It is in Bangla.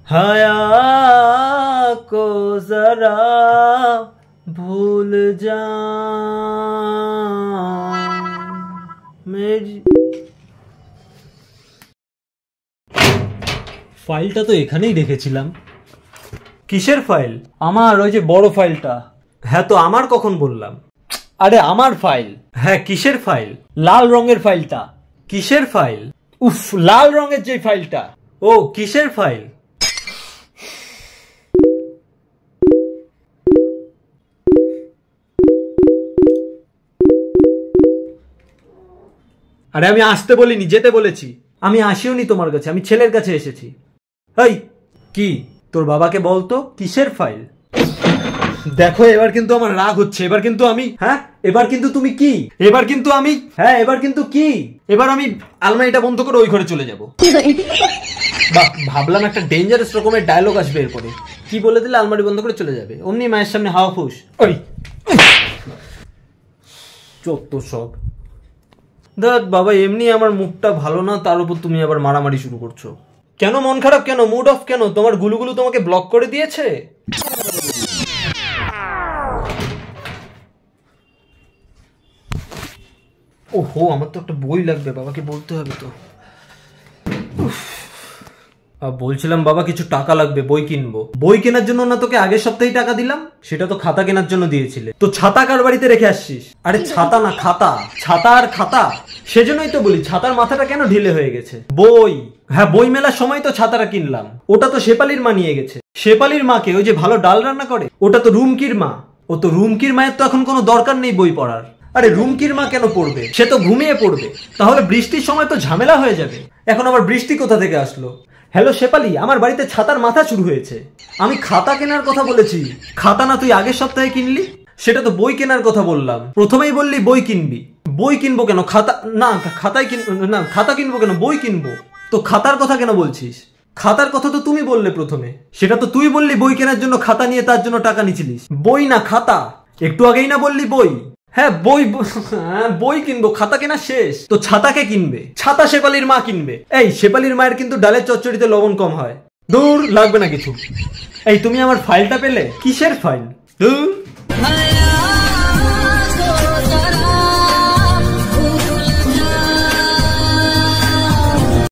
हया को जरा भूल जा मेरी। ফাইলটা তো এখানেই রেখেছিলাম। কিসের ফাইল? আমার ওই যে বড় ফাইলটা। হ্যাঁ তো আমার কখন বললাম? আরে আমার ফাইল। হ্যাঁ কিসের ফাইল? লাল রঙের ফাইলটা। কিসের ফাইল? উফ, লাল রঙের যে ফাইলটা। ও কিসের ফাইল? আরে আমি আসতে বলিনি, যেতে বলেছি। আমি আসিওনি তোমার কাছে, আমি ছেলের কাছে এসেছি। এই কি, তোর বাবাকে বলতো কিসের ফাইল? দেখো এবার কিন্তু আমার রাগ হচ্ছে। এবার কিন্তু আমি এবার কিন্তু তুমি কি? এবার কিন্তু আমি এবার কিন্তু কি? এবার আমি আলমারিটা বন্ধ করে ওই ঘরে চলে যাব। ভাবলাম একটা ডেঞ্জারাস রকমের ডায়লগ আসবে এরপরে। কি বলে দিলে আলমারি বন্ধ করে চলে যাবে, অমনি মায়ের সামনে হাওয়া ফুস। ওই চোদ্দ সব। দেখ বাবা, এমনি আমার মুখটা ভালো না, তার উপর তুমি আবার মারামারি শুরু করছো। কেন মন খারাপ কেন? মুড অফ কেন? তোমার গুলুগুলু তোমাকে ব্লক করে দিয়েছে? ওহো, আমার তো একটা বই লাগবে, বাবাকে বলতে হবে তো। বলছিলাম বাবা কিছু টাকা লাগবে, বই কিনবো। বই কেনার জন্য না তোকে আগের সপ্তাহে টাকা দিলাম? সেটা তো খাতা কেনার জন্য দিয়েছিলে। তো ছাতা কার বাড়িতে রেখে আসছিস? আরে ছাতা না খাতা। ছাতা আর খাতা। সেজন্যই তো বলি ছাতার মাথাটা কেন ঢিলে হয়ে গেছে। বই, হ্যাঁ বই মেলার সময় তো ছাতাটা কিনলাম। ওটা তো শেপালির মা নিয়ে গেছে। শেপালির মাকে, ওই যে ভালো ডাল রান্না করে, ওটা তো রুমকির মা। ও তো রুমকির মায়ের তো এখন কোনো দরকার নেই বই পড়ার। আরে রুমকির মা কেন পড়বে? সে তো ঘুমিয়ে পড়বে। তাহলে বৃষ্টির সময় তো ঝামেলা হয়ে যাবে। এখন আবার বৃষ্টি কোথা থেকে আসলো? হ্যালো শেপালি, আমার বাড়িতে ছাতার মাথা শুরু হয়েছে। আমি খাতা কেনার কথা বলেছি। খাতা না তুই আগের সপ্তাহে কিনলি? সেটা তো বই কেনার কথা বললাম। প্রথমেই বললি বই কিনবি। বই কিনবো কেন? খাতা না, খাতাই না, খাতা কিনবো কেন? বই কিনবো। তো খাতার কথা কেন বলছিস? খাতার কথা তো তুমি বললে প্রথমে। সেটা তো তুই বললি বই কেনার জন্য খাতা নিয়ে তার জন্য টাকা নিয়েছিলিস। বই না খাতা। একটু আগেই না বললি বই? হ্যাঁ বই, বই কিনবো, খাতা কেনা শেষ। তো ছাতাকে কিনবে? ছাতা শেপালির মা কিনবে। এই শেপালির মায়ের কিন্তু ডালের চচ্চড়িতে লবণ কম হয়। দূর, লাগবে না কিছু। এই তুমি আমার ফাইলটা পেলে? কিসের ফাইল? দূর।